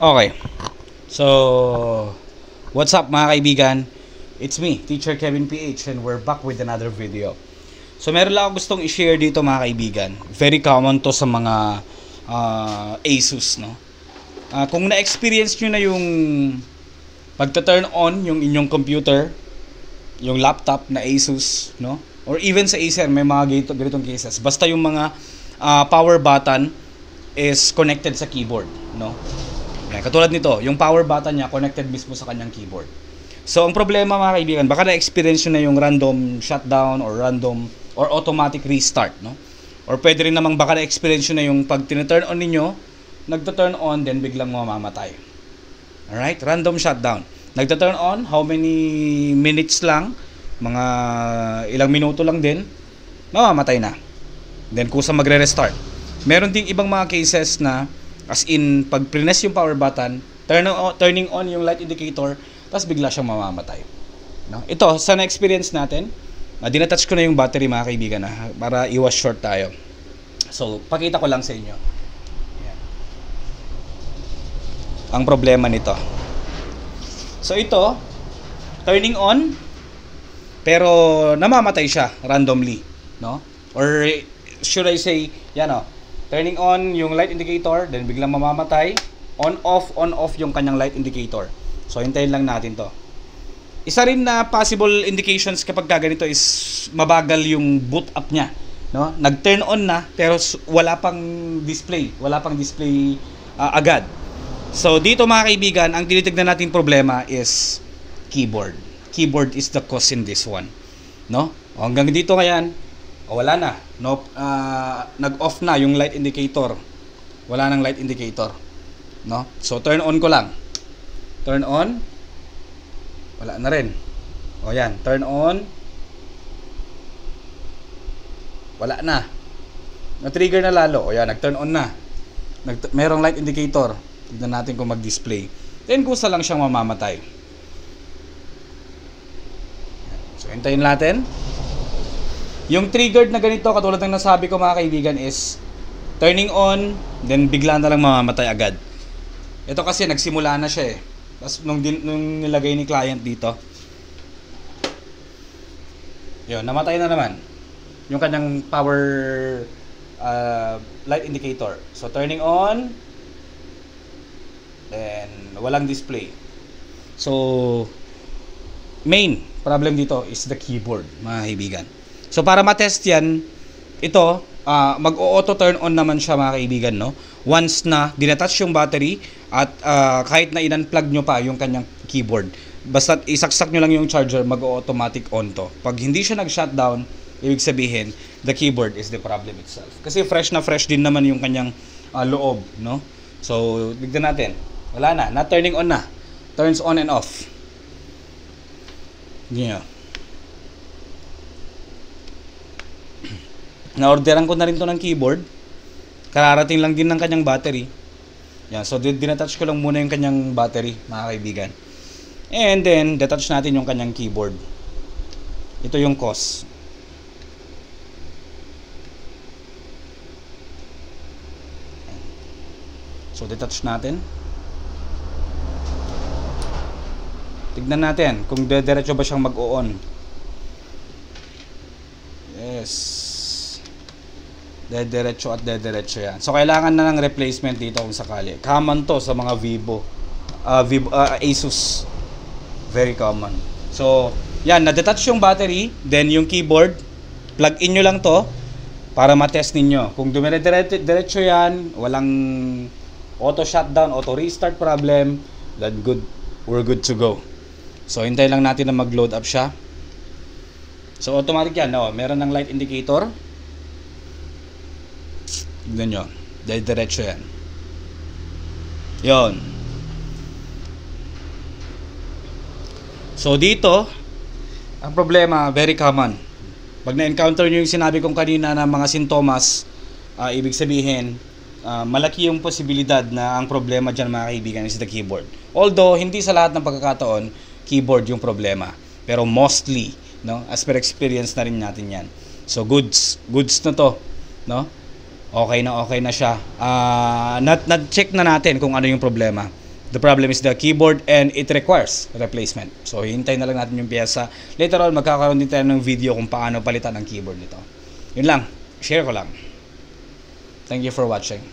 Okay. So, what's up mga kaibigan? It's me, Teacher Kevin PH, and we're back with another video. So, meron lang ako gustong i-share dito mga kaibigan. Very common to sa mga ASUS, no? Kung na-experience nyo na yung pagta-turn on yung inyong computer, yung laptop na ASUS, no? Or even sa Acer, may mga ganitong cases. Basta yung mga power button is connected sa keyboard, no? Yan, katulad nito, yung power button niya connected mismo sa kanyang keyboard. So, ang problema mga kaibigan, baka na-experience nyo na yung random shutdown or random or automatic restart, no? Or pwede rin namang baka na-experience nyo na yung pag tina-turn on ninyo, nagta-turn on, then biglang mamamatay. Alright? Random shutdown. Nagta-turn on, how many minutes lang, mga ilang minuto lang din, mamamatay na. Then, kusa magre-restart. Meron ding ibang mga cases na as in, pag press yung power button, turning on yung light indicator, tapos bigla siyang mamamatay. No? Ito, sa na-experience natin, dinatouch ko na yung battery mga kaibigan para iwas short tayo. So, pakita ko lang sa inyo. Ayan. Ang problema nito. So, ito, turning on, pero namamatay siya randomly. No? Or should I say, yan o, turning on yung light indicator, then biglang mamamatay, on off yung kanyang light indicator. So, hintayin lang natin to. Isa rin na possible indications kapag ganito is mabagal yung boot up niya. No? Nag-turn on na, pero wala pang display. Wala pang display agad. So, dito mga kaibigan, ang tinitignan natin problema is keyboard. Keyboard is the cause in this one. No? O, hanggang dito ngayon, wala na. No, nag-off na yung light indicator. Wala nang light indicator. No? So, turn on ko lang. Turn on. Wala na rin. O yan, turn on. Wala na. Na-trigger na lalo. O yan, nag-turn on na. Merong light indicator. Tignan natin kung mag-display. Then, kusa lang siyang mamamatay. So, hintayin natin. Yung triggered na ganito, katulad ng nasabi ko mga kaibigan, is turning on, then bigla na lang mamamatay agad. Ito kasi nagsimula na siya eh. Tapos nung nilagay ni client dito, yun, namatay na naman yung kanyang power light indicator. So turning on, then walang display. So main problem dito is the keyboard mga kaibigan. So para ma-test yan, ito mag-auto turn on naman siya mga kaibigan, no? Once na dinatouch yung battery at kahit na in-unplug nyo pa yung kanyang keyboard, basta isaksak nyo lang yung charger, mag-automatic on to. Pag hindi siya nag-shutdown, ibig sabihin the keyboard is the problem itself. Kasi fresh na fresh din naman yung kanyang loob, no? So bigyan natin, wala na, not turning on na, turns on and off. Yeah. Na-orderan ko na rin to ng keyboard. Kararating lang din ng kanyang battery. Yan, so dinatouch ko lang muna yung kanyang battery, mga kaibigan. And then, detouch natin yung kanyang keyboard. Ito yung cause. So, detouch natin. Tignan natin kung diretso ba siyang mag-on. Yes. Dediretso at dediretso yan. So, kailangan na ng replacement dito kung sakali. Common to sa mga ASUS. Very common. So, yan. Na-detach yung battery. Then, yung keyboard. Plug in nyo lang to para matest ninyo. Kung dumiretso yan, walang auto shutdown, auto restart problem, then good. We're good to go. So, hintay lang natin na mag-load up siya. So, automatic yan. No? Meron ng light indicator. Tignan nyo. Diretso yan. Yon. So, dito, ang problema, very common. Pag na-encounter nyo yung sinabi kong kanina na mga sintomas, ibig sabihin, malaki yung posibilidad na ang problema dyan mga kaibigan is the keyboard. Although, hindi sa lahat ng pagkakataon, keyboard yung problema. Pero mostly, no, as per experience na rin natin yan. So, goods na to, no? Okay na siya. Na-check na natin kung ano yung problema. The problem is the keyboard and it requires replacement. So, hintayin na lang natin yung piyesa. Later on, magkakaroon din tayo ng video kung paano palitan ang keyboard nito. Yun lang. Share ko lang. Thank you for watching.